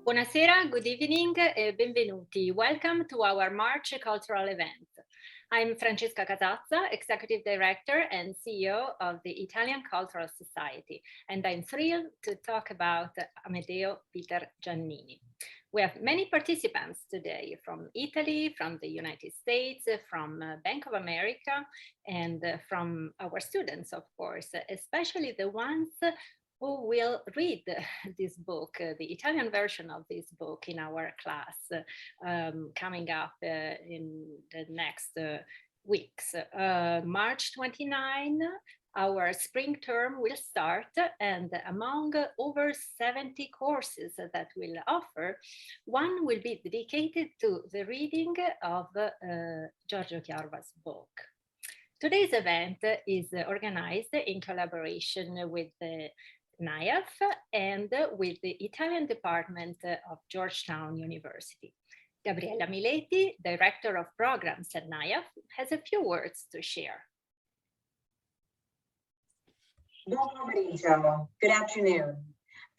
Buonasera, good evening, benvenuti. Welcome to our March cultural event. I'm Francesca Casazza, Executive Director and CEO of the Italian Cultural Society, and I'm thrilled to talk about Amadeo Peter Giannini. We have many participants today from Italy, from the United States, from Bank of America, and from our students, of course, especially the ones who will read this book, the Italian version of this book in our class coming up in the next weeks. March 29, our spring term will start, and among over 70 courses that we'll offer, one will be dedicated to the reading of Giorgio Chiarva's book. Today's event is organized in collaboration with the NIAF and with the Italian department of Georgetown University. Gabriella Miletti, Director of Programs at NIAF, has a few words to share. Buon pomeriggio. Good afternoon.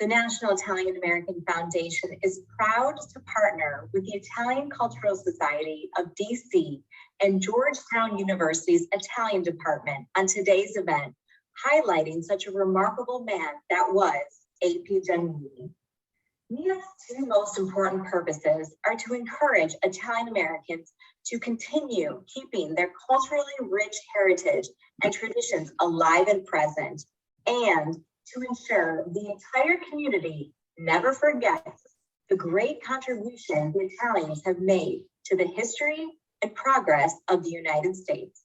The National Italian American Foundation is proud to partner with the Italian Cultural Society of DC and Georgetown University's Italian department on today's event, highlighting such a remarkable man that was A.P. Giannini. NIAF's two most important purposes are to encourage Italian Americans to continue keeping their culturally rich heritage and traditions alive and present, and to ensure the entire community never forgets the great contribution the Italians have made to the history and progress of the United States.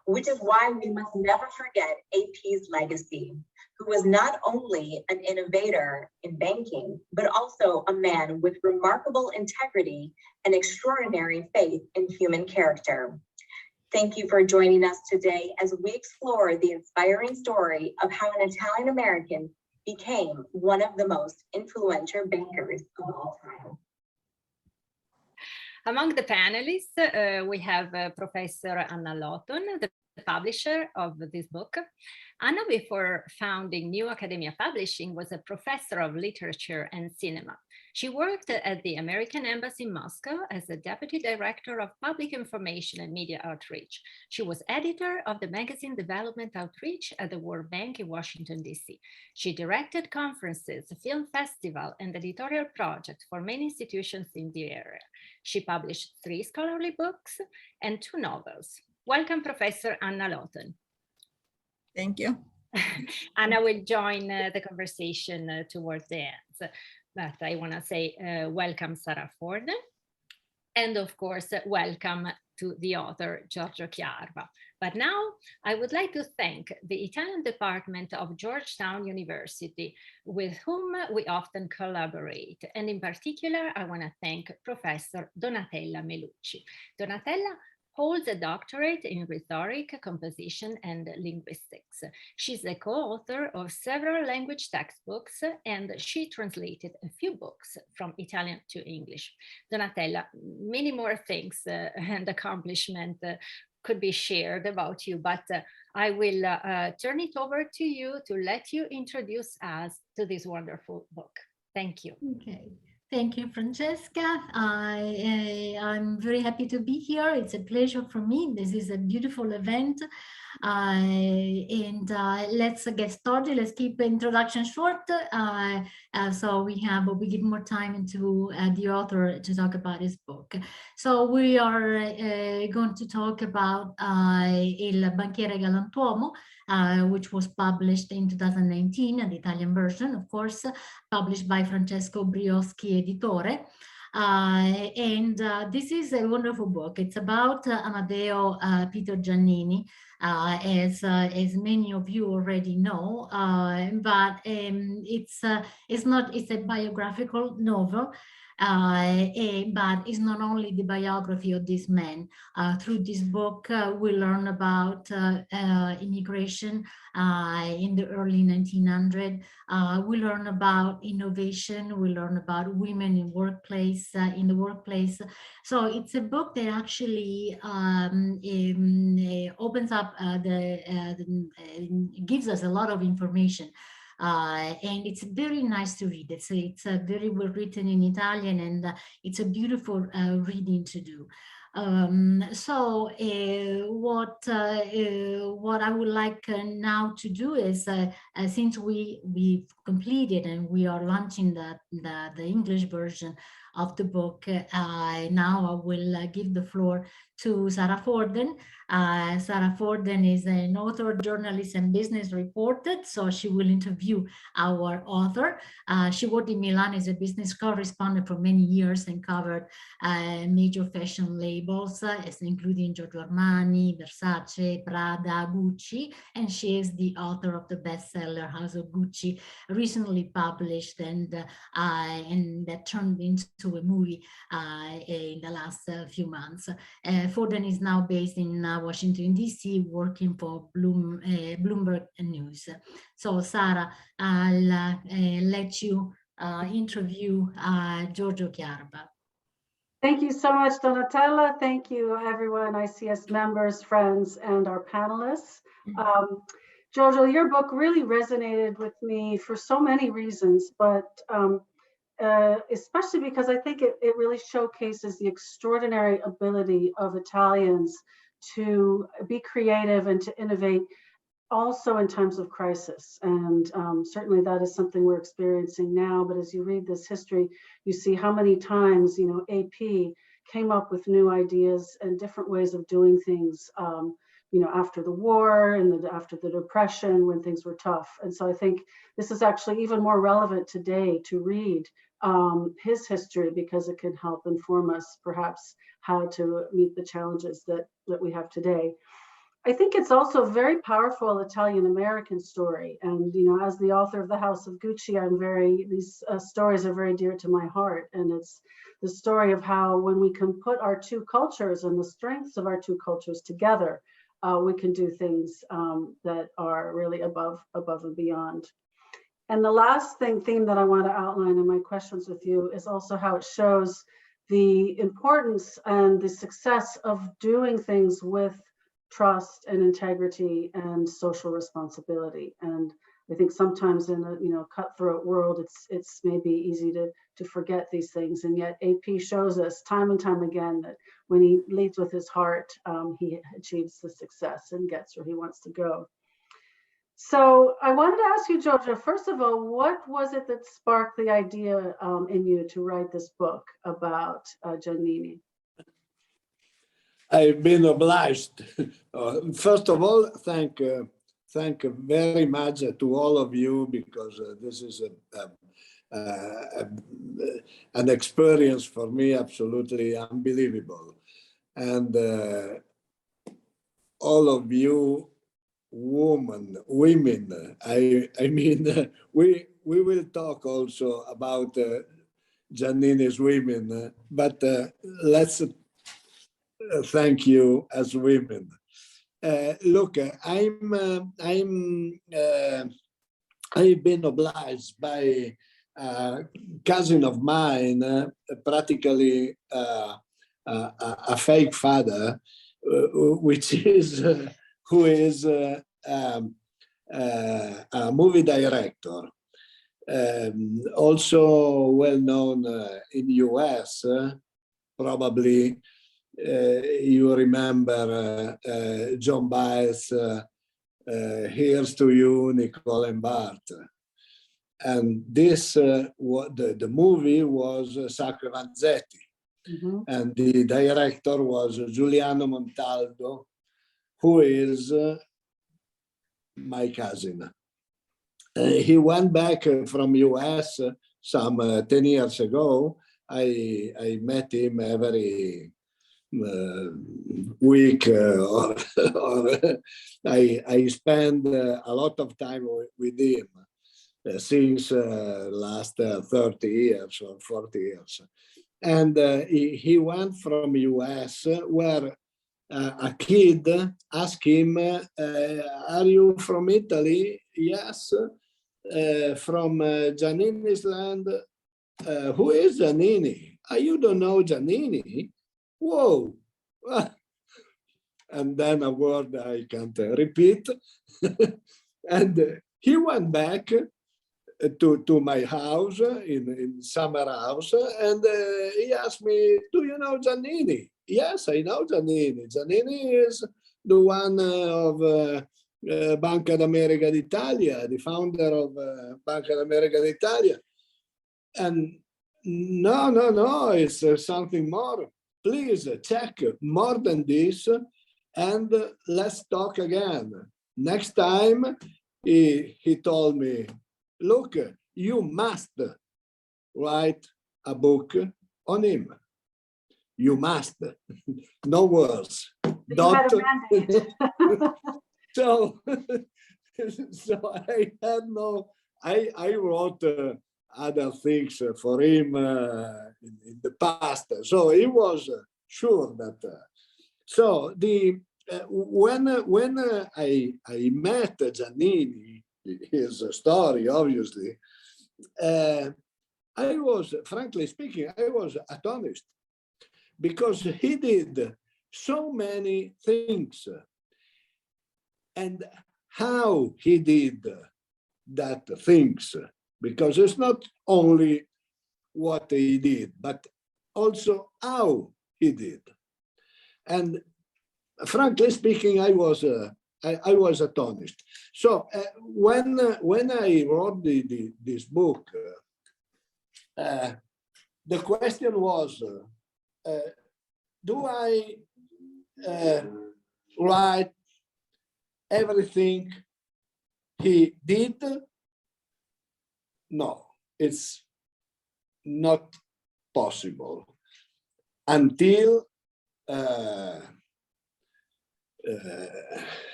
Which is why we must never forget AP's legacy, who was not only an innovator in banking, but also a man with remarkable integrity and extraordinary faith in human character. Thank you for joining us today as we explore the inspiring story of how an Italian American became one of the most influential bankers of all time. Among the panelists, we have Professor Anna Lawton, the publisher of this book. Anna, before founding New Academia Publishing, was a professor of literature and cinema. She worked at the American Embassy in Moscow as the Deputy Director of Public Information and Media Outreach. She was editor of the magazine Development Outreach at the World Bank in Washington, D.C. She directed conferences, film festival, and editorial projects for many institutions in the area. She published 3 scholarly books and 2 novels. Welcome, Professor Anna Lawton. Thank you. Anna will join the conversation towards the end. But I want to say welcome, Sarah Ford. And of course, welcome to the author, Giorgio Chiarva. But now I would like to thank the Italian department of Georgetown University, with whom we often collaborate. And in particular, I want to thank Professor Donatella Melucci. Donatella holds a doctorate in rhetoric, composition, and linguistics. She's the co-author of several language textbooks, and she translated a few books from Italian to English. Donatella, many more things and accomplishments could be shared about you, but I will turn it over to you to let you introduce us to this wonderful book. Thank you. Okay. Thank you, Francesca. I'm very happy to be here. It's a pleasure for me. This is a beautiful event. Let's get started. Let's keep the introduction short. So we give more time to the author to talk about his book. So we are going to talk about Il Banchiere Galantuomo, which was published in 2019, the Italian version, of course, published by Francesco Brioschi Editore. This is a wonderful book. It's about Amadeo Peter Giannini, as many of you already know, but it's a biographical novel. But it's not only the biography of this man. Through this book, we learn about immigration in the early 1900s. We learn about innovation. We learn about women in the workplace. So it's a book that actually opens up gives us a lot of information and it's very nice to read. It's very well written in Italian, and it's a beautiful reading to do. So what I would like now to do is, since we've completed and we are launching the English version of the book, now I will give the floor to Sarah Forden. Sarah Forden is an author, journalist, and business reporter, so she will interview our author. She worked in Milan as a business correspondent for many years and covered major fashion labels, including Giorgio Armani, Versace, Prada, Gucci, and she is the author of the bestseller House of Gucci, recently published and that turned into a movie in the last few months. Forden is now based in Washington, D.C., working for Bloomberg News. So, Sarah, I'll let you interview Giorgio Chiarba. Thank you so much, Donatella. Thank you, everyone, ICS members, friends, and our panelists. Giorgio, your book really resonated with me for so many reasons, but especially because I think it really showcases the extraordinary ability of Italians to be creative and to innovate also in times of crisis. And certainly that is something we're experiencing now. But as you read this history, you see how many times, AP came up with new ideas and different ways of doing things, after the war and after the Depression, when things were tough. And so I think this is actually even more relevant today to read his history, because it can help inform us perhaps how to meet the challenges that we have today. I think it's also a very powerful Italian-American story. And, as the author of The House of Gucci, these stories are very dear to my heart. And it's the story of how, when we can put our two cultures and the strengths of our two cultures together, we can do things that are really above and beyond. And the last theme that I want to outline in my questions with you is also how it shows the importance and the success of doing things with trust and integrity and social responsibility. And I think sometimes in a cutthroat world, it's maybe easy to forget these things. And yet AP shows us time and time again that when he leads with his heart, he achieves the success and gets where he wants to go. So I wanted to ask you, Giorgio, first of all, what was it that sparked the idea in you to write this book about Giannini? I've been obliged. First of all, thank very much to all of you, because this is an experience for me absolutely unbelievable. And all of you women, I mean, we will talk also about Giannini's women, but let's thank you as women. Look, I've been obliged by a cousin of mine, practically a fake father, which is who is a movie director, also well known in US. Probably you remember John Baez, Here's to You, Nicole and Bart. And this, the movie was Sacre Vanzetti. Mm-hmm. And the director was Giuliano Montaldo, who is my cousin. He went back from US some 10 years ago. I met him every week, or I spend a lot of time with him since last 30 years or 40 years. And he went from US, where a kid asked him, are you from Italy? Yes. From Giannini's land. Who is Giannini? You don't know Giannini? Whoa. And then a word I can't repeat. And he went back to my house in summer house, and he asked me, "Do you know Giannini?" Yes, I know Giannini. Giannini is the one of Banca d'America d'Italia, the founder of Banca d'America d'Italia. And no, it's something more. Please check more than this, and let's talk again. Next time, he told me, look, you must write a book on him. You must. No words. You had a mandate. So I had no, I wrote other things for him in the past. So he was sure that. So the when I met Giannini, his story obviously, I was, frankly speaking, I was astonished because he did so many things, and how he did that things, because it's not only what he did, but also how he did. And frankly speaking, I was astonished. So when I wrote this book, the question was, do I write everything he did? No, it's not possible until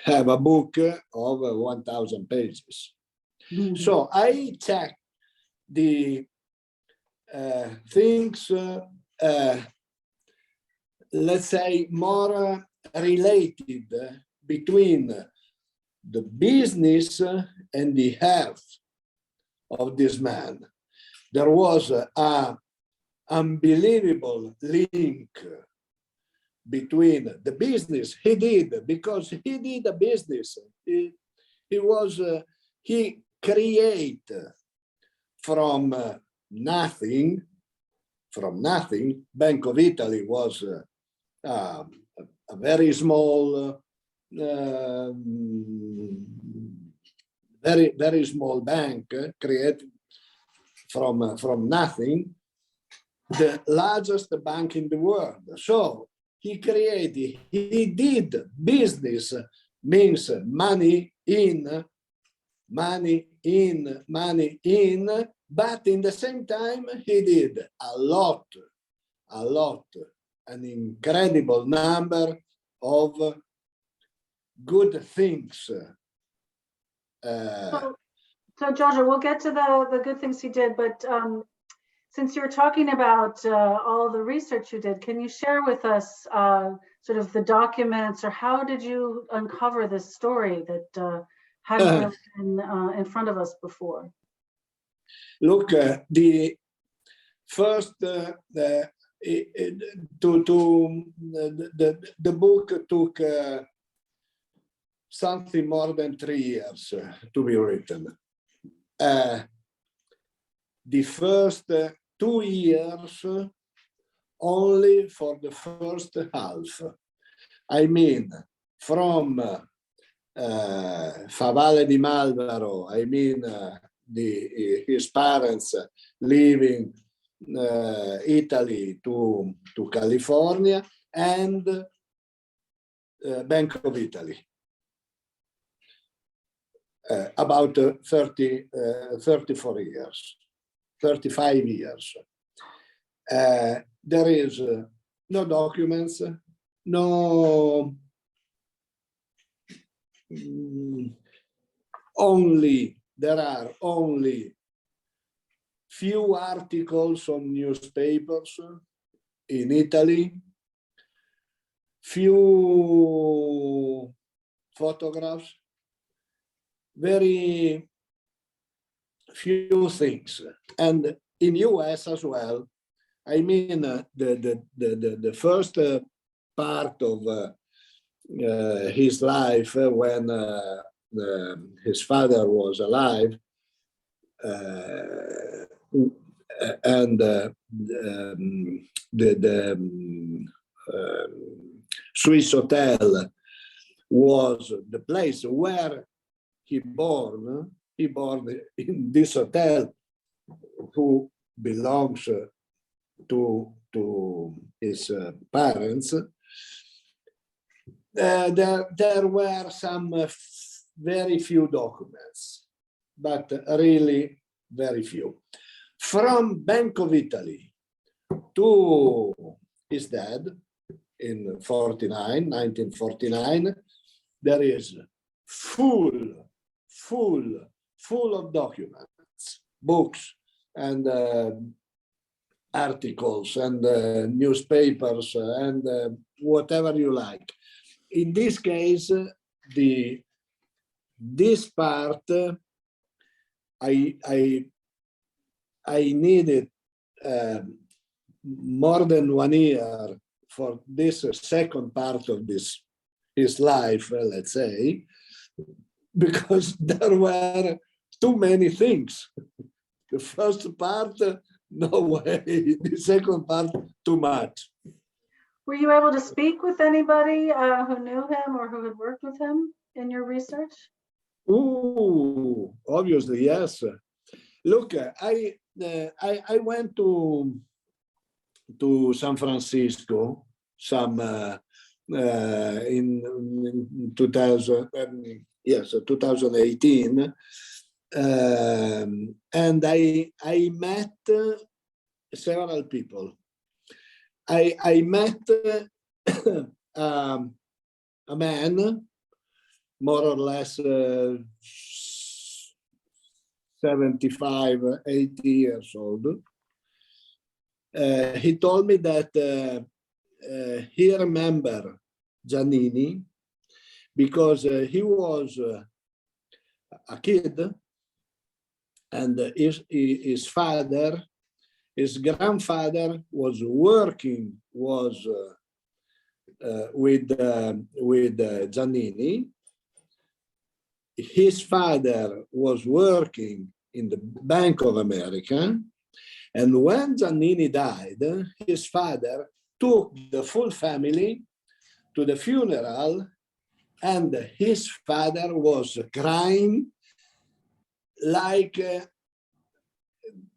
have a book of 1,000 pages. Mm-hmm. So I checked the things, let's say, more related between the business and the health of this man. There was an unbelievable link between the business he did, because he did a business. He created from nothing. Bank of Italy was a very small, very small bank created from nothing, the largest bank in the world. So he did business, means money in, but in the same time, he did a lot, an incredible number of good things. So Giorgio, we'll get to the good things he did, but since you're talking about all the research you did, can you share with us sort of the documents, or how did you uncover this story that hadn't been in front of us before? Look, the first, the book took something more than 3 years to be written. The first 2 years only for the first half. I mean, from Favale di Malvaro, I mean, his parents leaving Italy to California, and Bank of Italy. About 34 years, 35 years. There is no documents, no, there are only few articles on newspapers in Italy, few photographs, very few things. And in US as well, I mean, the first part of his life when his father was alive, Swiss hotel was the place where he born in this hotel, who belongs to his parents. There were some very few documents, but really very few. From Bank of Italy to his dad in 1949, there is full of documents, books, and articles, and newspapers, and whatever you like. In this case, this part I needed more than 1 year for this second part of his life, let's say, because there were too many things. The first part, no way. The second part, too much. Were you able to speak with anybody who knew him or who had worked with him in your research? Ooh, obviously, yes. Look, I went to San Francisco in 2018, and I met several people. I met a man, more or less 75, 80 years old. He told me that he remembered Giannini because he was a kid, and his grandfather was working with Giannini. His father was working in the Bank of America, and when Giannini died, his father took the full family to the funeral, and his father was crying like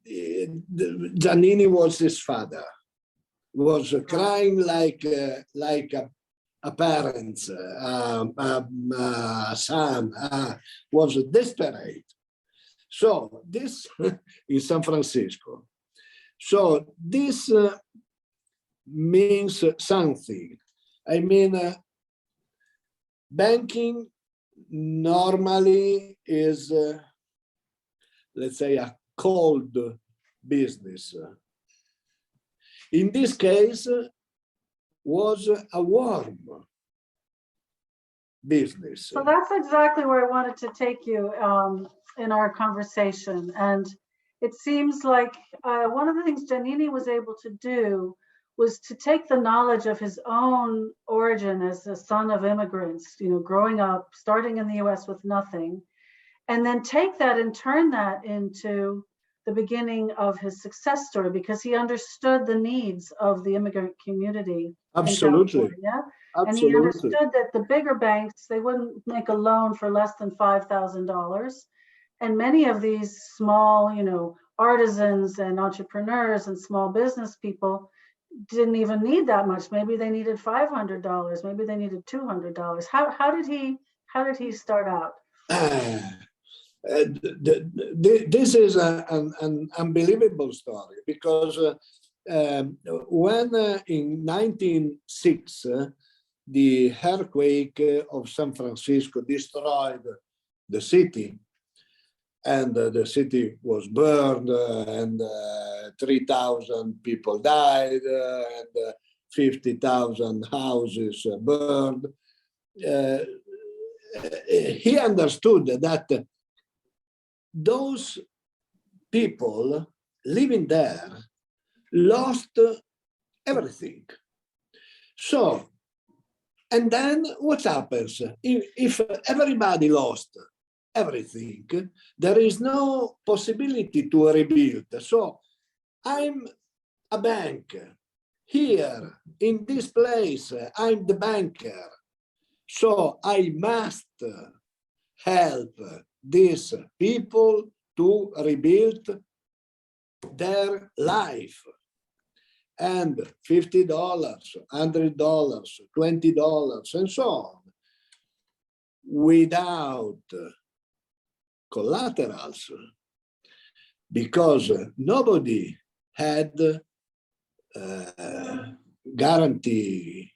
Giannini was his father, was crying like a parent, a son, was desperate. So this in San Francisco. So this means something. I mean, banking normally is, let's say, a cold business. In this case, was a warm business. So that's exactly where I wanted to take you in our conversation. And it seems like one of the things Giannini was able to do was to take the knowledge of his own origin as a son of immigrants, growing up, starting in the US with nothing, and then take that and turn that into the beginning of his success story, because he understood the needs of the immigrant community. Absolutely. And he understood that the bigger banks, they wouldn't make a loan for less than $5,000. And many of these small, artisans and entrepreneurs and small business people didn't even need that much. Maybe they needed $500. Maybe they needed $200. How did he start out? This is an unbelievable story, because when in 1906 the earthquake of San Francisco destroyed the city, and the city was burned, and 3,000 people died, and 50,000 houses burned. He understood that those people living there lost everything. So, and then what happens if everybody lost everything, there is no possibility to rebuild. So I'm a banker. Here, in this place, I'm the banker. So I must help these people to rebuild their life. And $50, $100, $20, and so on, without collaterals, because nobody had guarantee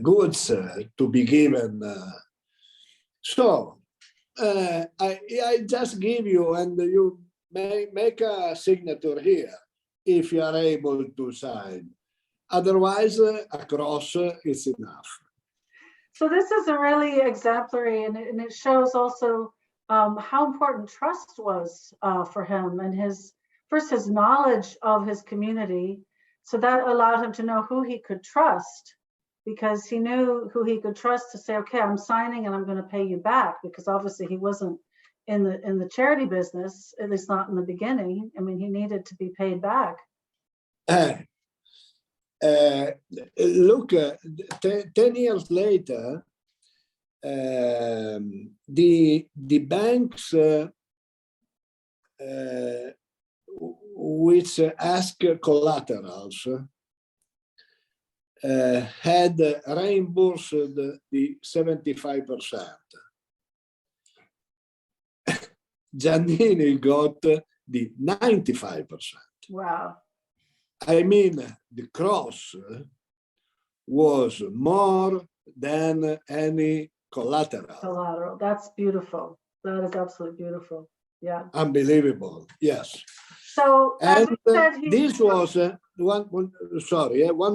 goods to be given. So I just give you, and you may make a signature here if you are able to sign. Otherwise, a cross is enough. So this is a really exemplary, and it shows also how important trust was for him, and his knowledge of his community. So that allowed him to know who he could trust, because he knew who he could trust to say, okay, I'm signing and I'm going to pay you back, because obviously he wasn't in the charity business, at least not in the beginning. I mean, he needed to be paid back. Look, 10 years later, the banks which ask collaterals had reimbursed the 75%. Giannini got the 95%. Wow. I mean, the cross was more than any collateral. Collateral. That's beautiful. That is absolutely beautiful. Yeah. Unbelievable. Yes. So, as And we said, this was one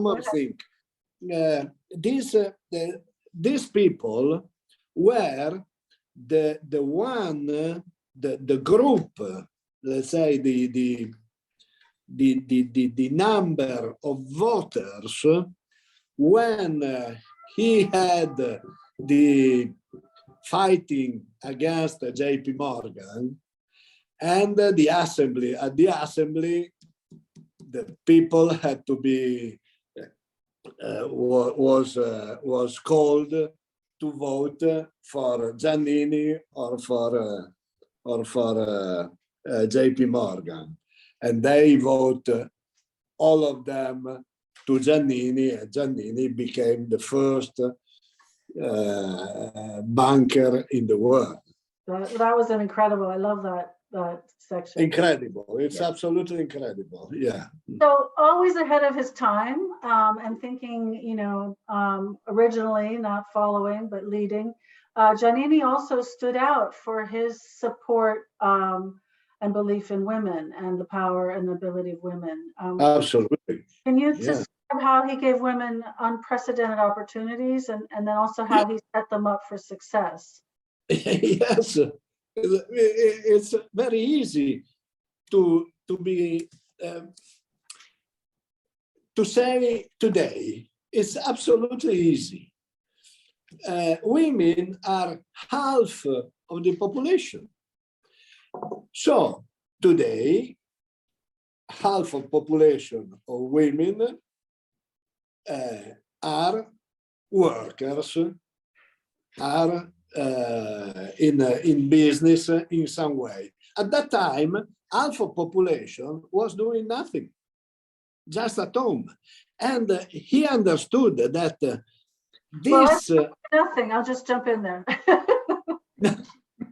more thing. These people were the group, let's say the number of voters when he had the fighting against JP Morgan, and the assembly. At the assembly, the people had to be was called to vote for Giannini or for JP Morgan, and they vote all of them to Giannini, and Giannini became the first banker in the world. that was an incredible. I love that section. Incredible. It's absolutely incredible. Yeah. So always ahead of his time, and thinking, originally not following but leading. Giannini also stood out for his support and belief in women and the power and the ability of women. Absolutely. Can you describe how he gave women unprecedented opportunities, and then also how he set them up for success? Yes, it's very easy to say today. It's absolutely easy. Women are half of the population. So today, half of population of women are workers, are in business in some way. At that time, half of population was doing nothing, just at home, and he understood that this. Nothing. I'll just jump in there.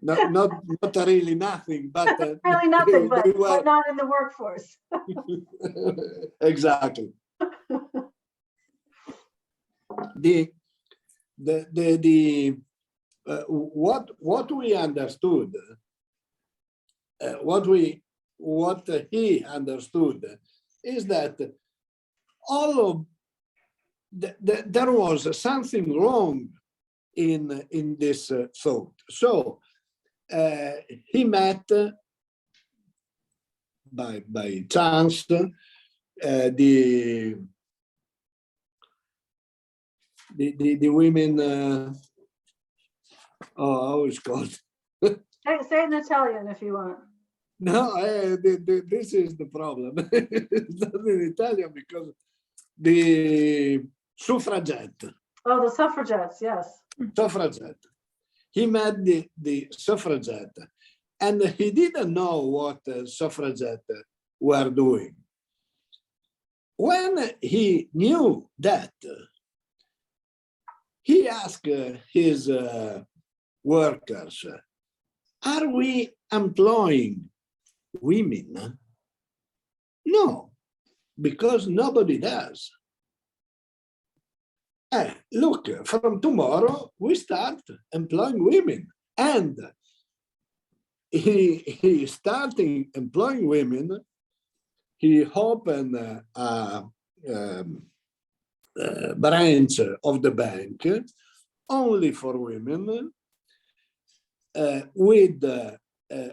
not really nothing, but really nothing, but not in the workforce. Exactly. What we understood, what he understood, is that all of there was something wrong in this thought. So he met by chance the women. How it's called? Say it in Italian if you want. No, this is the problem. It's not in Italian because the suffragette. Oh, the suffragettes, yes. Suffragette. He met the suffragette, and he didn't know what suffragette were doing. When he knew that, he asked his workers, are we employing women? No, because nobody does. Look, from tomorrow, we start employing women. And he started employing women. He opened a branch of the bank only for women, with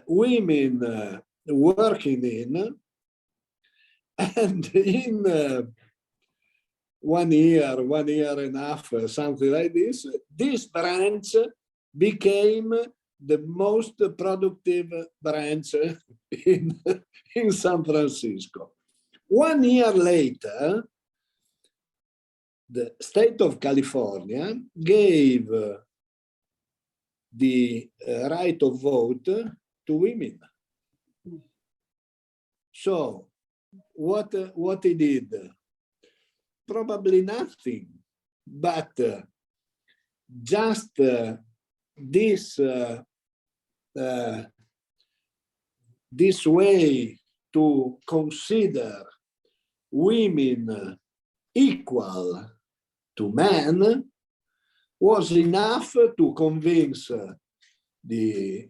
women working in, and in 1 year, 1.5 years, something like this branch became the most productive branch in San Francisco. 1 year later, the state of California gave the right of vote to women. So what he did? Probably nothing, but just this way to consider women equal to men was enough to convince the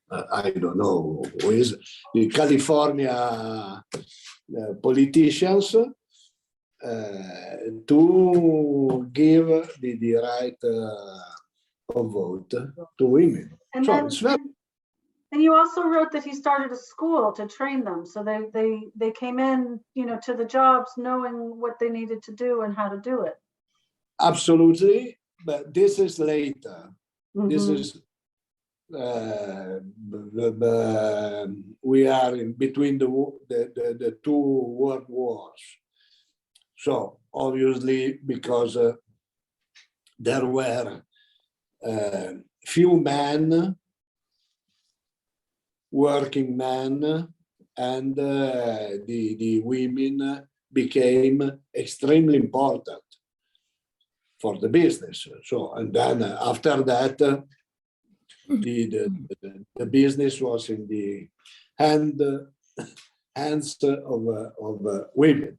I don't know who is the California politicians to give the right of vote to women. And so then, it's very. And you also wrote that he started a school to train them, so they came in, to the jobs knowing what they needed to do and how to do it. Absolutely, but this is later. Mm-hmm. This is we are in between the two world wars. So obviously, because there were few men, working men, and the women became extremely important for the business. So, and then after that, the business was in the hands of women.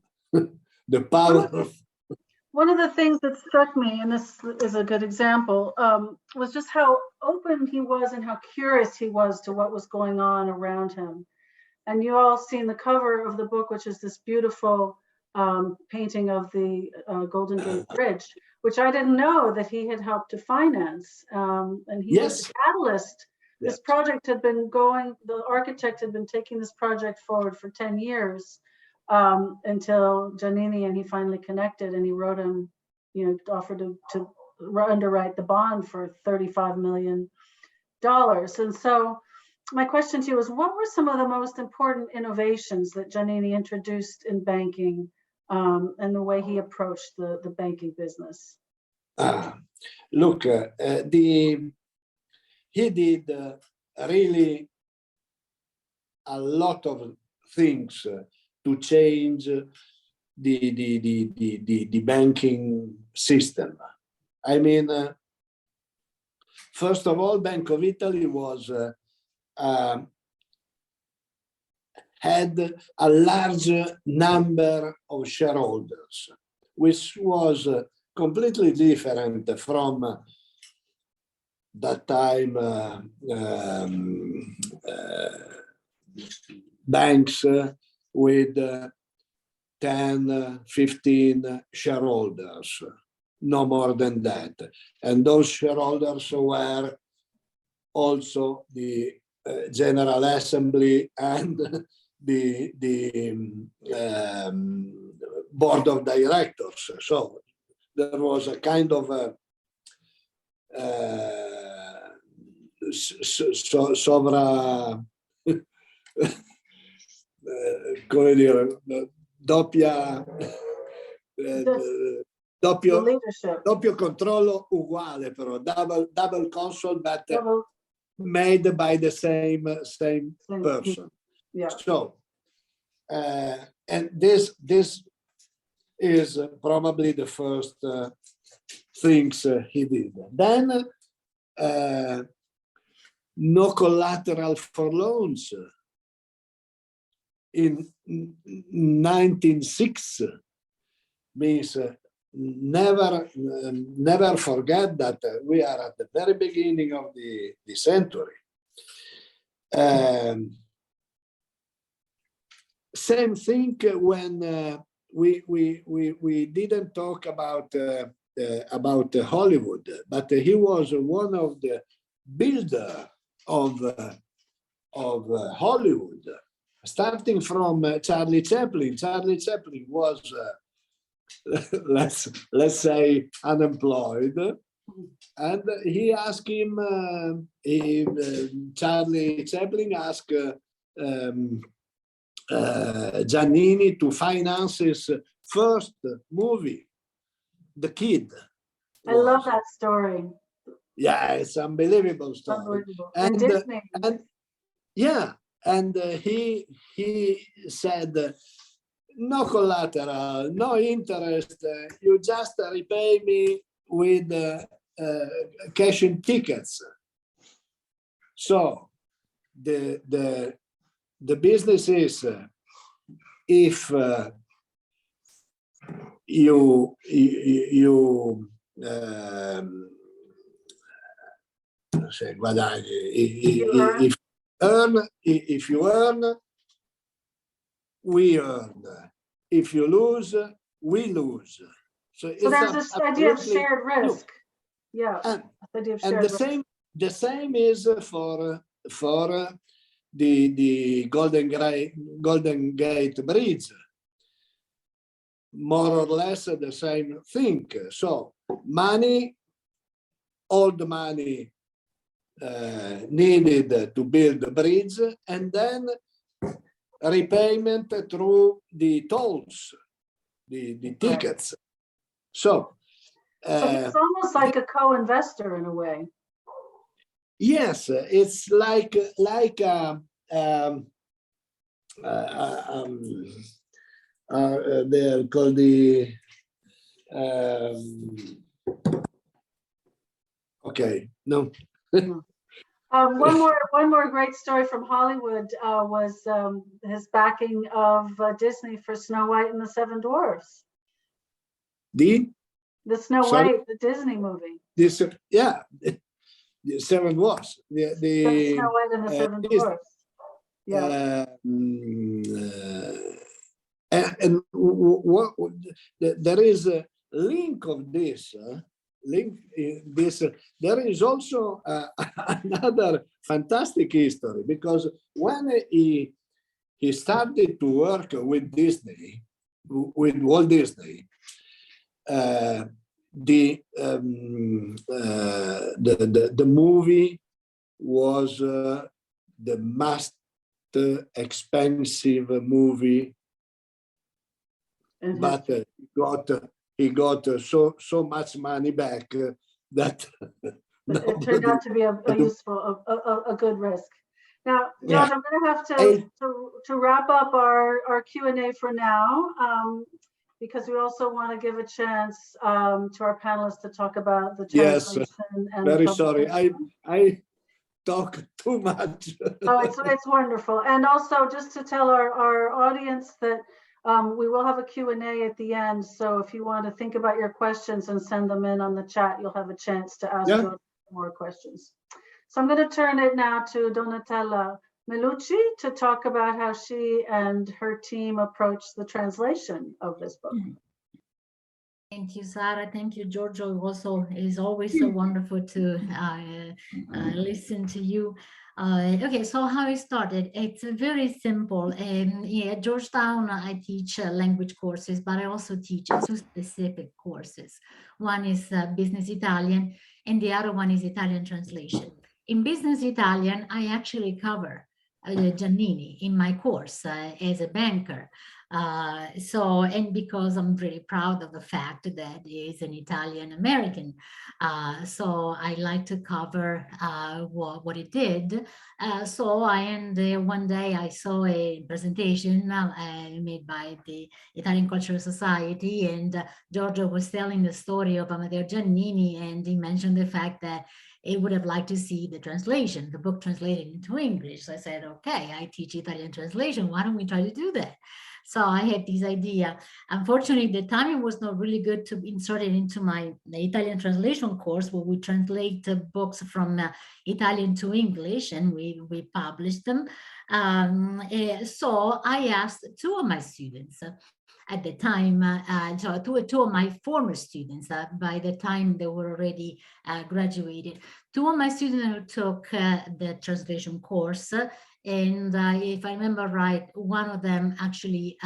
The power of. One of the things that struck me, and this is a good example, was just how open he was and how curious he was to what was going on around him. And you all seen the cover of the book, which is this beautiful painting of the Golden Gate Bridge, which I didn't know that he had helped to finance. And he was the catalyst. Yes. This project had been going, the architect had been taking this project forward for 10 years until Giannini and he finally connected, and he wrote him, offered to underwrite the bond for $35 million. And so my question to you is, what were some of the most important innovations that Giannini introduced in banking and the way he approached the banking business? Look, he did really a lot of things to change the banking system. I mean, first of all, Bank of Italy was had a large number of shareholders, which was completely different from that time banks with 10, 15 shareholders, no more than that. And those shareholders were also the General Assembly and the board of directors. So there was a kind of sovra, come dire, doppia, doppio controllo uguale, però double console, but made by the same person. Yeah. So, and this is probably the first things he did. Then no collateral for loans in 1906 means never forget that we are at the very beginning of the century. Same thing when we didn't talk about Hollywood, but he was one of the builder of Hollywood, starting from Charlie Chaplin. Charlie Chaplin was let's say unemployed, and he asked him. Charlie Chaplin asked Giannini to finance his first movie, The Kid. I love that story. Yeah, it's an unbelievable story. Unbelievable. And Disney. And he said, no collateral, no interest. You just repay me with cashing tickets. So the business is if you earn, we earn. If you lose, we lose. So there's this idea of shared risk. Yeah. And the same is for the Golden Gate Bridge. More or less the same thing. So money, all the money needed to build the bridge, and then repayment through the tolls, the tickets. So it's almost like a co-investor in a way. Yes, it's like they're called the okay, no. One more great story from Hollywood was his backing of Disney for Snow White and the Seven Dwarfs. The Snow White, the Disney movie. This, yeah, the Seven Dwarfs. The Snow White and the Seven Dwarfs. Yeah. And what there is a link of this. There is also another fantastic history, because when he started to work with Disney, with Walt Disney, the movie was the most expensive movie, but he got so much money back that it turned out to be a useful, a good risk. Now, George, I'm going to have to wrap up our Q&A for now, because we also want to give a chance to our panelists to talk about the translation. Yes, very sorry. I talk too much. Oh, it's wonderful. And also just to tell our audience that we will have a Q&A at the end. So if you want to think about your questions and send them in on the chat, you'll have a chance to ask more questions. So I'm going to turn it now to Donatella Melucci to talk about how she and her team approached the translation of this book. Thank you, Sara. Thank you, Giorgio. Also, it is always so wonderful to listen to you. Okay, so how it started, it's very simple. At Georgetown, I teach language courses, but I also teach two specific courses. One is Business Italian, and the other one is Italian translation. In Business Italian, I actually cover Giannini in my course as a banker. And because I'm really proud of the fact that he is an Italian American, so I like to cover what he did. One day I saw a presentation made by the Italian Cultural Society, and Giorgio was telling the story of Amadeo Giannini, and he mentioned the fact that he would have liked to see the translation, the book translated into English. So I said, okay, I teach Italian translation. Why don't we try to do that? So I had this idea. Unfortunately, the timing was not really good to insert it into the Italian translation course, where we translate books from Italian to English, and we publish them. So I asked two of my students at the time, so two of my former students, by the time they were already graduated, two of my students who took the translation course. And if I remember right, one of them actually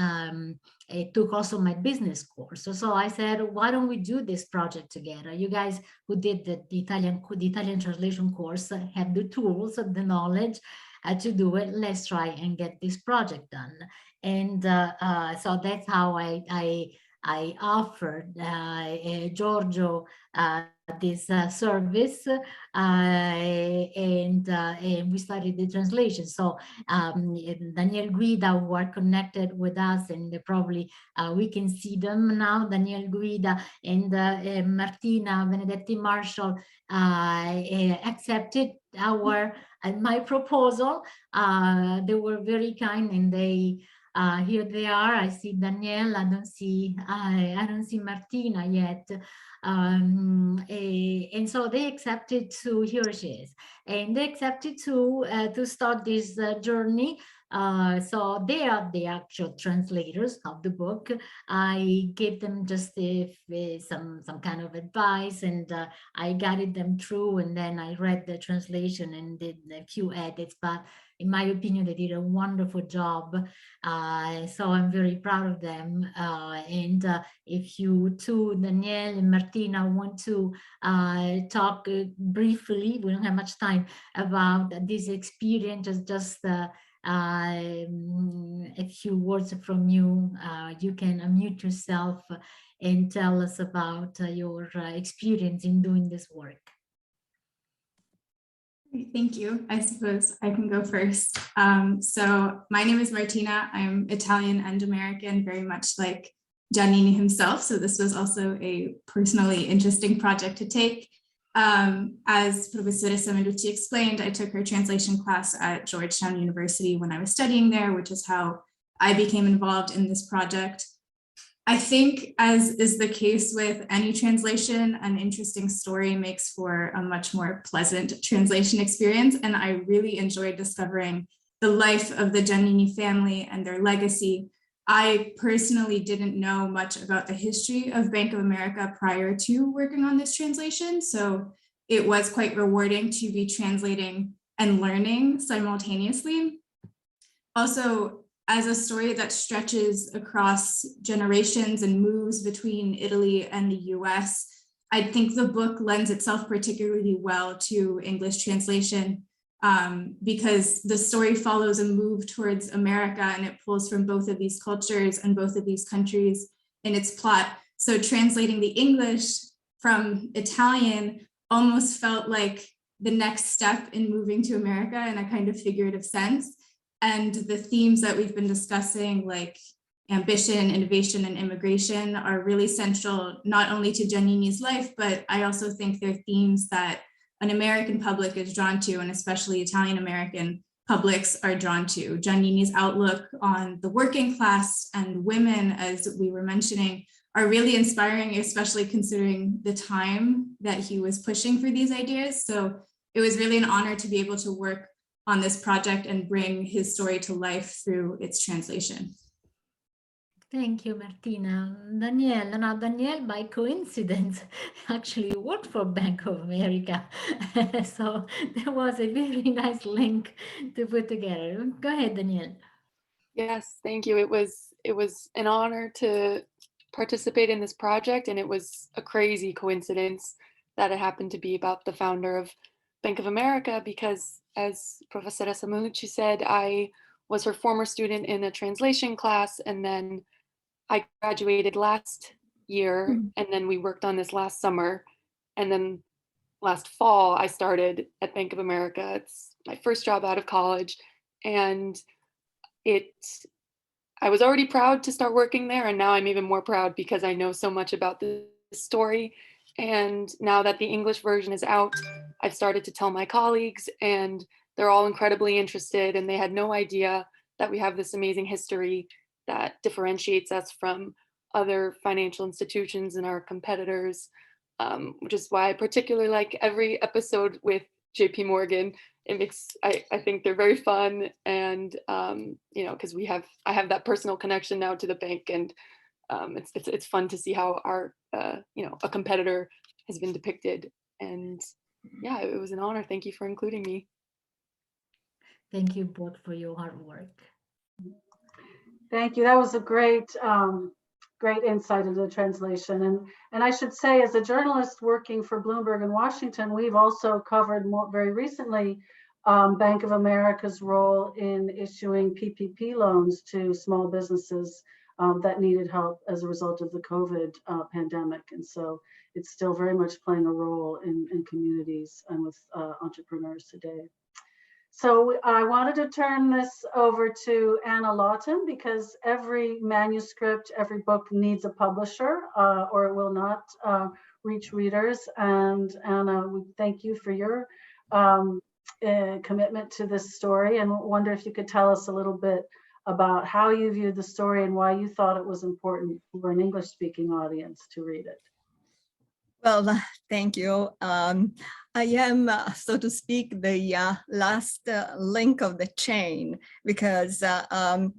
took also my business course. So I said, why don't we do this project together? You guys who did the Italian translation course have the tools, the knowledge to do it. Let's try and get this project done. And so that's how I offered Giorgio this service, and we started the translation. So Daniel Guida, who are connected with us, and probably we can see them now, Daniel Guida and Martina Benedetti Marshall accepted my proposal. They were very kind, and they here they are. I see Danielle. I don't see Martina yet. And so they accepted to, here she is, and they accepted to start this journey. So they are the actual translators of the book. I gave them just some kind of advice, and I guided them through, and then I read the translation and did a few edits, but in my opinion, they did a wonderful job. So I'm very proud of them. And if you two, Danielle and Martina, want to talk briefly, we don't have much time, about this experience, just a few words from you. You can unmute yourself and tell us about your experience in doing this work. Thank you. I suppose I can go first. So my name is Martina. I'm Italian and American, very much like Giannini himself. So this was also a personally interesting project to take. As Professoressa Melucci explained, I took her translation class at Georgetown University when I was studying there, which is how I became involved in this project. I think, as is the case with any translation, an interesting story makes for a much more pleasant translation experience. And I really enjoyed discovering the life of the Giannini family and their legacy. I personally didn't know much about the history of Bank of America prior to working on this translation. So it was quite rewarding to be translating and learning simultaneously. Also, as a story that stretches across generations and moves between Italy and the US, I think the book lends itself particularly well to English translation because the story follows a move towards America, and it pulls from both of these cultures and both of these countries in its plot. So translating the English from Italian almost felt like the next step in moving to America in a kind of figurative sense. And the themes that we've been discussing, like ambition, innovation, and immigration, are really central not only to Giannini's life, but I also think they're themes that an American public is drawn to, and especially Italian-American publics are drawn to. Giannini's outlook on the working class and women, as we were mentioning, are really inspiring, especially considering the time that he was pushing for these ideas. So it was really an honor to be able to work on this project and bring his story to life through its translation. Thank you, Martina. Danielle, now Danielle, by coincidence, actually worked for Bank of America. So there was a very nice link to put together. Go ahead, Danielle. Yes, thank you. It was an honor to participate in this project, and it was a crazy coincidence that it happened to be about the founder of Bank of America, because as Professora Samucci said, I was her former student in a translation class, and then I graduated last year, and then we worked on this last summer, and then last fall I started at Bank of America. It's my first job out of college, and I was already proud to start working there, and now I'm even more proud because I know so much about this story. And now that the English version is out, I've started to tell my colleagues, and they're all incredibly interested, and they had no idea that we have this amazing history that differentiates us from other financial institutions and our competitors, which is why I particularly like every episode with JP Morgan. It makes, I think they're very fun, and you know, because I have that personal connection now to the bank, and it's fun to see how our you know, a competitor has been depicted. And yeah, it was an honor. Thank you for including me. Thank you both for your hard work. Thank you. That was a great, great insight into the translation. And I should say, as a journalist working for Bloomberg in Washington, we've also covered very recently Bank of America's role in issuing PPP loans to small businesses that needed help as a result of the COVID pandemic. And so it's still very much playing a role in communities and with entrepreneurs today. So I wanted to turn this over to Anna Lawton, because every manuscript, every book needs a publisher or it will not reach readers. And Anna, we thank you for your commitment to this story, and wonder if you could tell us a little bit about how you viewed the story and why you thought it was important for an English-speaking audience to read it. Well, thank you. I am, so to speak, the last link of the chain, because our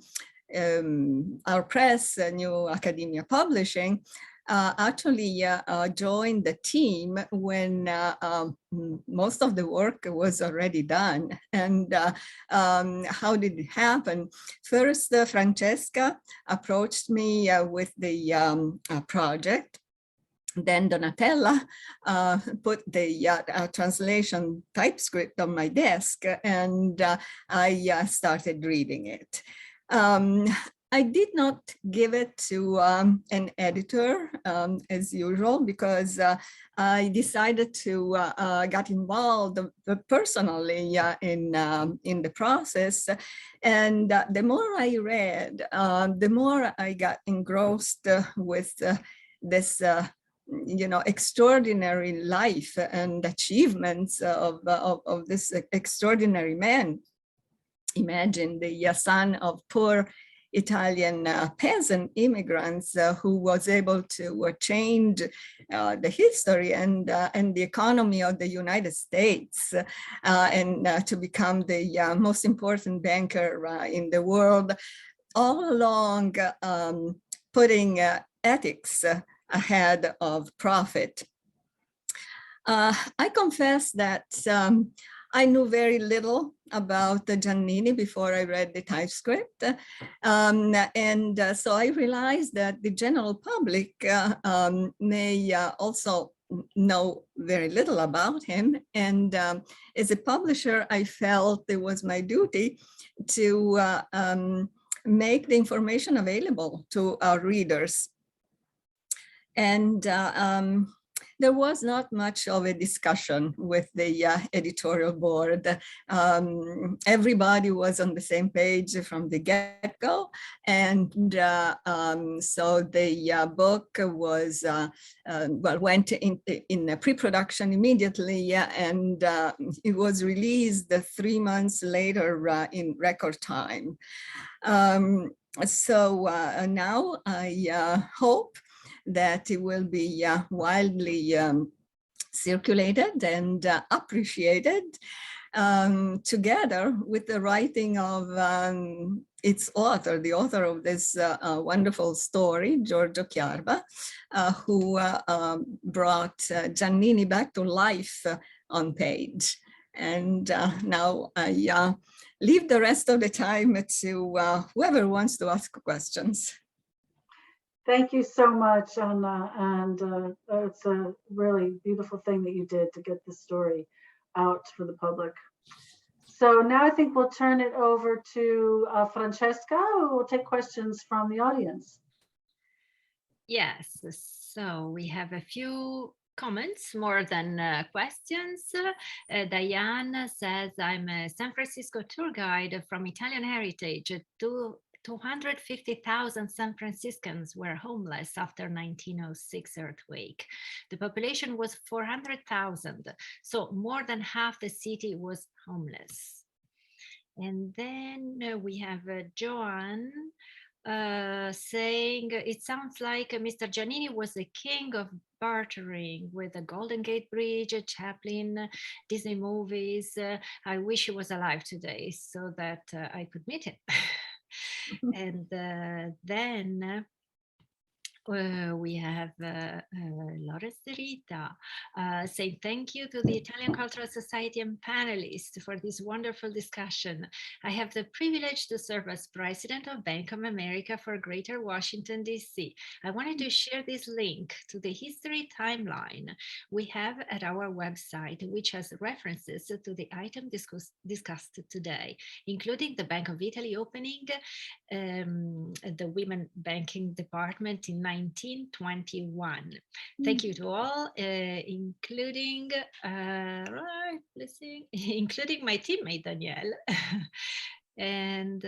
press, New Academia Publishing, actually joined the team when most of the work was already done. And how did it happen? First, Francesca approached me with the project. Then Donatella put the translation typescript on my desk, and I started reading it. I did not give it to an editor as usual, because I decided to get involved personally in the process. And the more I read, the more I got engrossed with this you know, extraordinary life and achievements of this extraordinary man. Imagine the son of poor Italian peasant immigrants who was able to change the history and the economy of the United States, and to become the most important banker in the world, all along putting ethics ahead of profit. I confess that I knew very little about Giannini before I read the typescript. So I realized that the general public may also know very little about him. And as a publisher, I felt it was my duty to make the information available to our readers. And there was not much of a discussion with the editorial board. Everybody was on the same page from the get-go. And so the book was, well, went in pre-production immediately, and it was released 3 months later in record time. So now I hope that it will be widely circulated and appreciated. together with the writing of its author, the author of this wonderful story, Giorgio Chiarba, who brought Giannini back to life on page. And now I leave the rest of the time to whoever wants to ask questions. Thank you so much, Anna, and it's a really beautiful thing that you did to get the story out for the public. So now I think we'll turn it over to Francesca, who will take questions from the audience. Yes, so we have a few comments more than questions. Diane says, I'm a San Francisco tour guide from Italian Heritage. 250,000 San Franciscans were homeless after 1906 earthquake. The population was 400,000, so more than half the city was homeless. And then we have Joan saying, it sounds like Mr. Giannini was the king of bartering with the Golden Gate Bridge, Chaplin, Disney movies. I wish he was alive today so that I could meet him. And then we have Loris De Rita saying thank you to the Italian Cultural Society and panelists for this wonderful discussion. I have the privilege to serve as president of Bank of America for Greater Washington, D.C. I wanted to share this link to the history timeline we have at our website, which has references to the item discussed today, including the Bank of Italy opening the Women Banking Department in 1921. Thank you to all, including including my teammate Danielle. And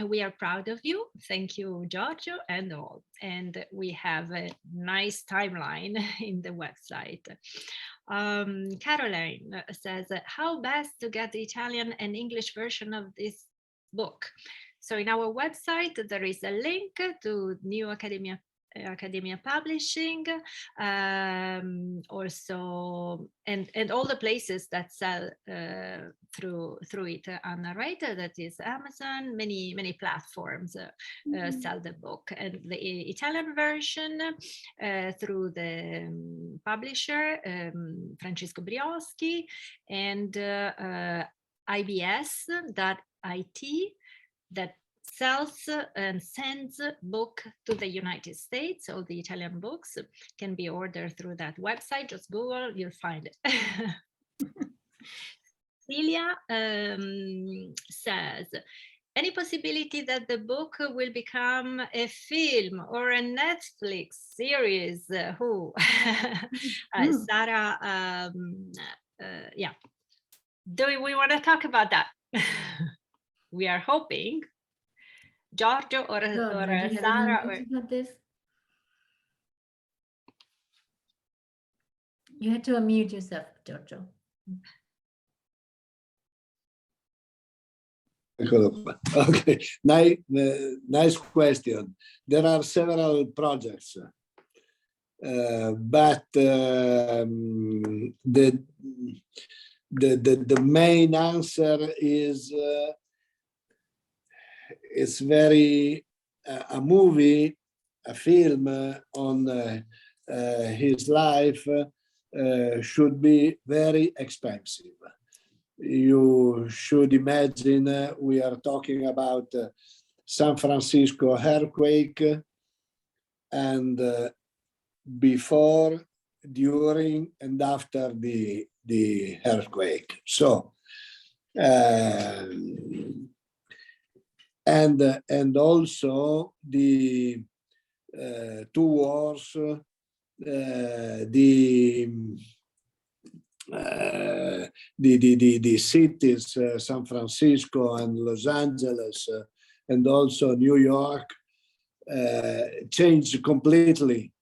we are proud of you. Thank you, Giorgio, and all. And we have a nice timeline in the website. Caroline says, how best to get the Italian and English version of this book? So in our website, there is a link to New Academia Publishing, also, and all the places that sell through it, Anna, right? That is Amazon, many platforms sell the book, and the Italian version through the publisher Francesco Brioschi, and IBS.IT that sells and sends book to the United States. All the Italian books can be ordered through that website. Just Google, you'll find it. Celia says, any possibility that the book will become a film or a Netflix series? Who? Sarah, yeah. Do we want to talk about that? We are hoping. Giorgio or Sarah? This? You had to unmute yourself, Giorgio. Okay, nice question. There are several projects, but the main answer is it's very a movie, a film on his life should be very expensive. You should imagine we are talking about San Francisco earthquake, and before, during, and after the earthquake. So and also the two wars, the cities, San Francisco and Los Angeles, and also New York, changed completely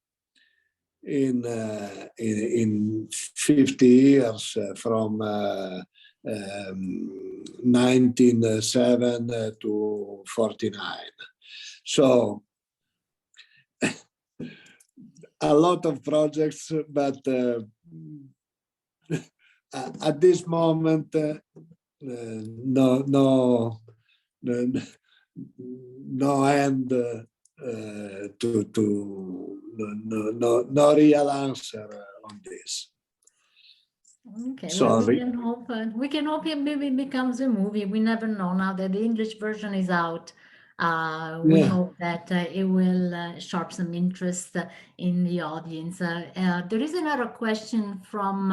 in 50 years from 1907 to 49. So a lot of projects, but at this moment, no end no real answer on this. Okay, Sorry. well, we can hope it maybe becomes a movie. We never know. Now that the English version is out, we hope that it will sharp some interest in the audience. There is another question from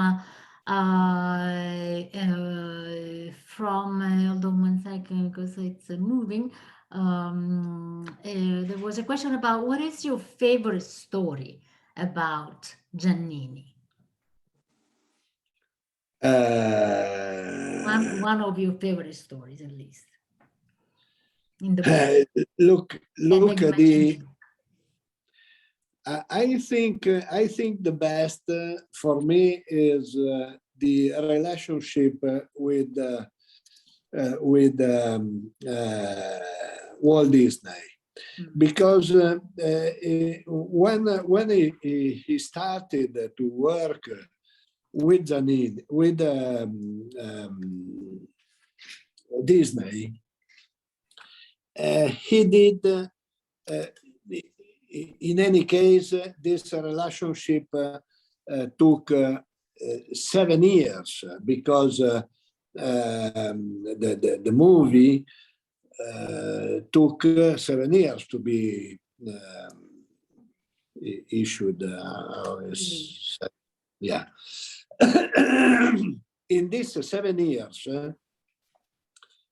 hold on 1 second because it's moving. There was a question about what is your favorite story about Giannini? One of your favorite stories, at least. In the book. Look, I think the best for me is the relationship with Walt Disney, because when he started to work with Giannini, with Disney, he did. In any case, this relationship took 7 years because the movie took 7 years to be issued. Yeah. In these 7 years,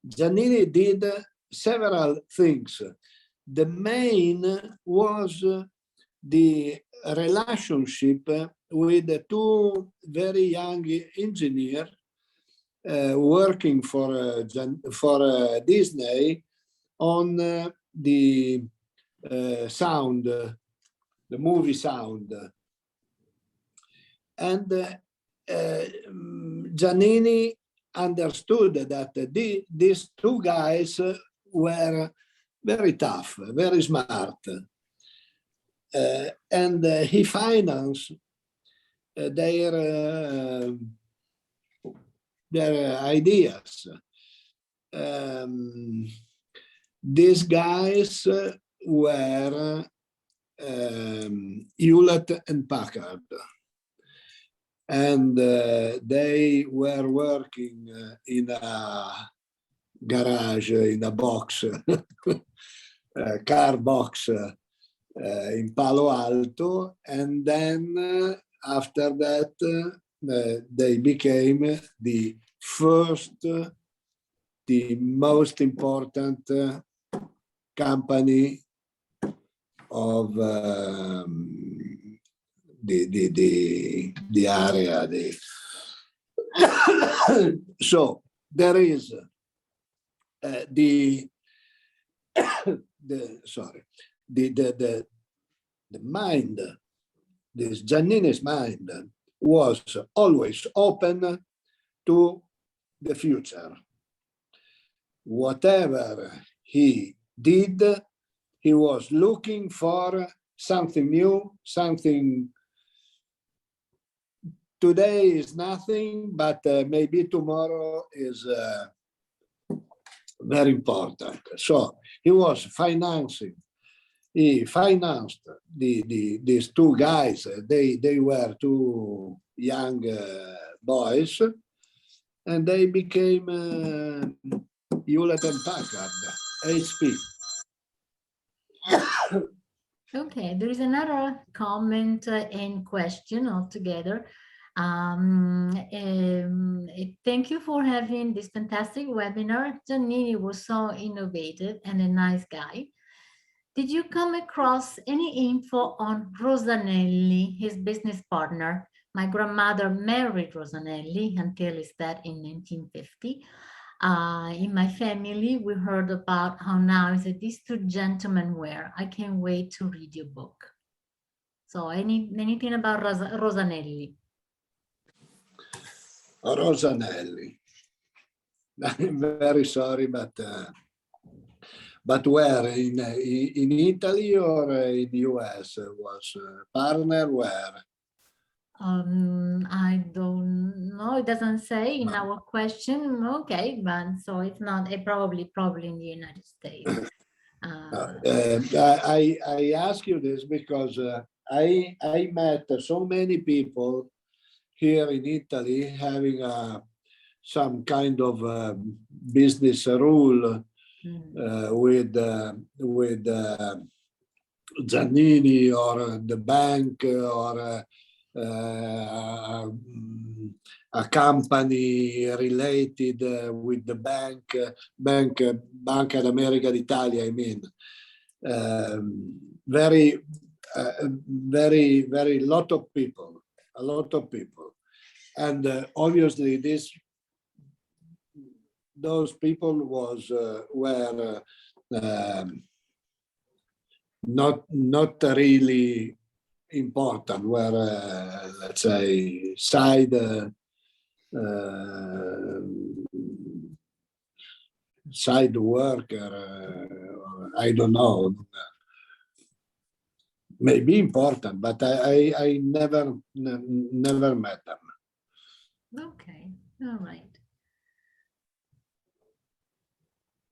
Giannini did several things. The main was the relationship with the 2 very young engineers working for Disney on the sound, the movie sound. And Giannini understood that these 2 guys were very tough, very smart, and he financed their ideas. These guys were Hewlett and Packard, and they were working in a garage, in a box, car box in Palo Alto, and then after that they became the most important company of the area. So there is the mind, this Giannini's mind was always open to the future. Whatever he did, he was looking for something new, something. Today is nothing, but maybe tomorrow is very important. So he was financing. He financed these 2 guys. They were 2 young boys, and they became Hewlett and Packard, HP. Okay, there is another comment and question altogether. Thank you for having this fantastic webinar. Giannini was so innovative and a nice guy. Did you come across any info on Rosanelli, his business partner? My grandmother married Rosanelli until his death in 1950. In my family, we heard about how now is that these 2 gentlemen were. I can't wait to read your book. So anything about Rosanelli? Rosanelli. I'm very sorry, but where in Italy or in the US was partner where? I don't know. It doesn't say in our question. Okay, but so it's not probably in the United States. I ask you this because I met so many people here in Italy having some kind of business rule with Giannini or the bank or a company related with the Banca d'America d'Italia, I mean. Very lot of people, a lot of people. And obviously those people were not really important, were let's say side worker, I don't know, maybe important, but I never met them. Okay, all right.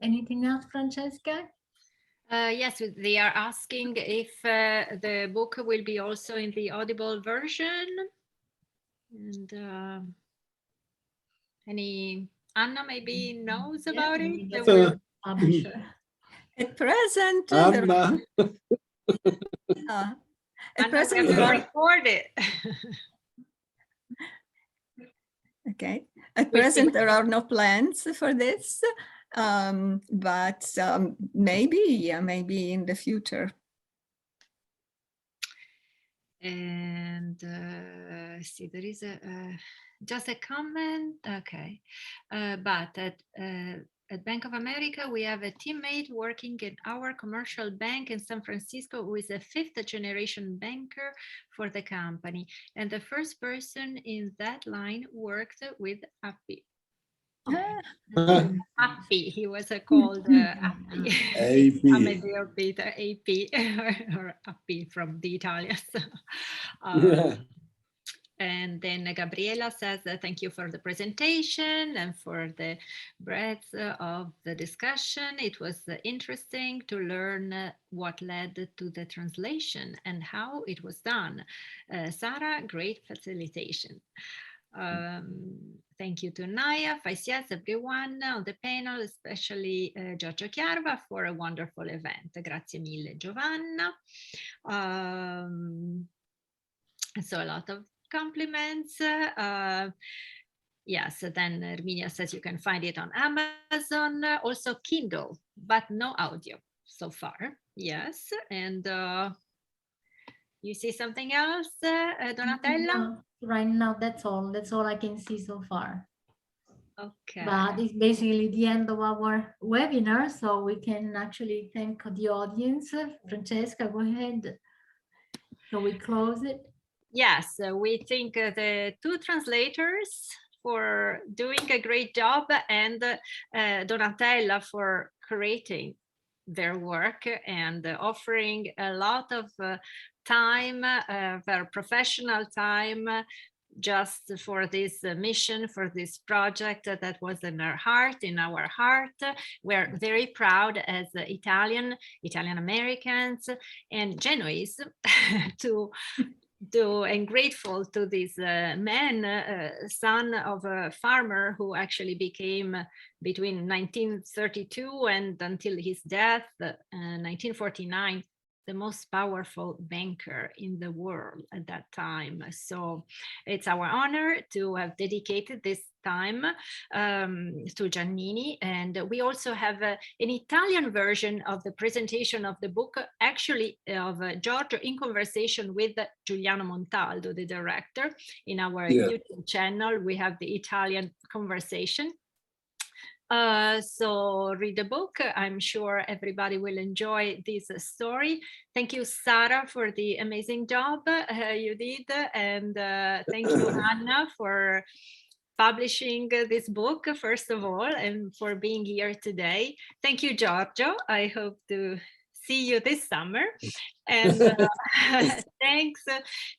Anything else, Francesca? Yes, they are asking if the book will be also in the Audible version. And Anna maybe knows about it. Publisher. At present, Anna. At present, we have to record it. Okay. At present, there are no plans for this, but maybe in the future. And see, there is just a comment. Okay, but at Bank of America, we have a teammate working in our commercial bank in San Francisco who is a 5th generation banker for the company. And the first person in that line worked with Appy. Appy, he was called Appy. Amadeo Peter, AP, or Appy from the Italians. And then Gabriela says, thank you for the presentation and for the breadth of the discussion. It was interesting to learn what led to the translation and how it was done. Sarah, great facilitation. Thank you to Naya, Faisias, everyone on the panel, especially Giorgio Chiarva for a wonderful event. Grazie mille, Giovanna. So a lot of compliments. Yes, then Erminia says you can find it on Amazon, also Kindle, but no audio so far. Yes, and you see something else, Donatella? No, right now, that's all. That's all I can see so far. Okay. But it's basically the end of our webinar, so we can actually thank the audience. Francesca, go ahead. So we close it. Yes, we thank the 2 translators for doing a great job and Donatella for creating their work and offering a lot of time, their professional time, just for this mission, for this project that was in our heart. We're very proud as Italian Americans and Genoese to and grateful to this man, son of a farmer who actually became between 1932 and until his death, 1949, the most powerful banker in the world at that time. So it's our honor to have dedicated this time to Giannini. And we also have an Italian version of the presentation of the book, actually of Giorgio in conversation with Giuliano Montaldo, the director. In our YouTube channel, we have the Italian conversation. So read the book. I'm sure everybody will enjoy this story. Thank you, Sarah, for the amazing job you did. And thank you, Anna, for publishing this book, first of all, and for being here today. Thank you, Giorgio. I hope to see you this summer. And thanks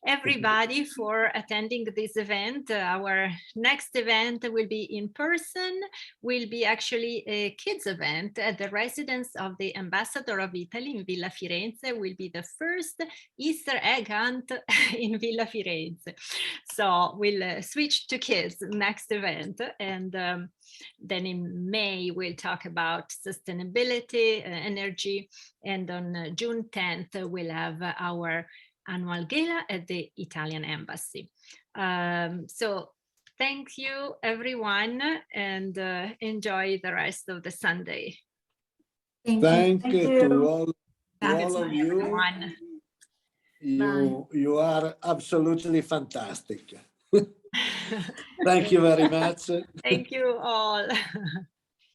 everybody for attending this event. Our next event will be in person, will be actually a kids event at the residence of the Ambassador of Italy in Villa Firenze. Will be the first Easter egg hunt in Villa Firenze. So we'll switch to kids next event. And then in May, we'll talk about sustainability, energy. And on June 10th, we'll have our annual gala at the Italian Embassy. So thank you, everyone, and enjoy the rest of the Sunday. Thank you to all of you. Everyone. You are absolutely fantastic. Thank you very much. Thank you all.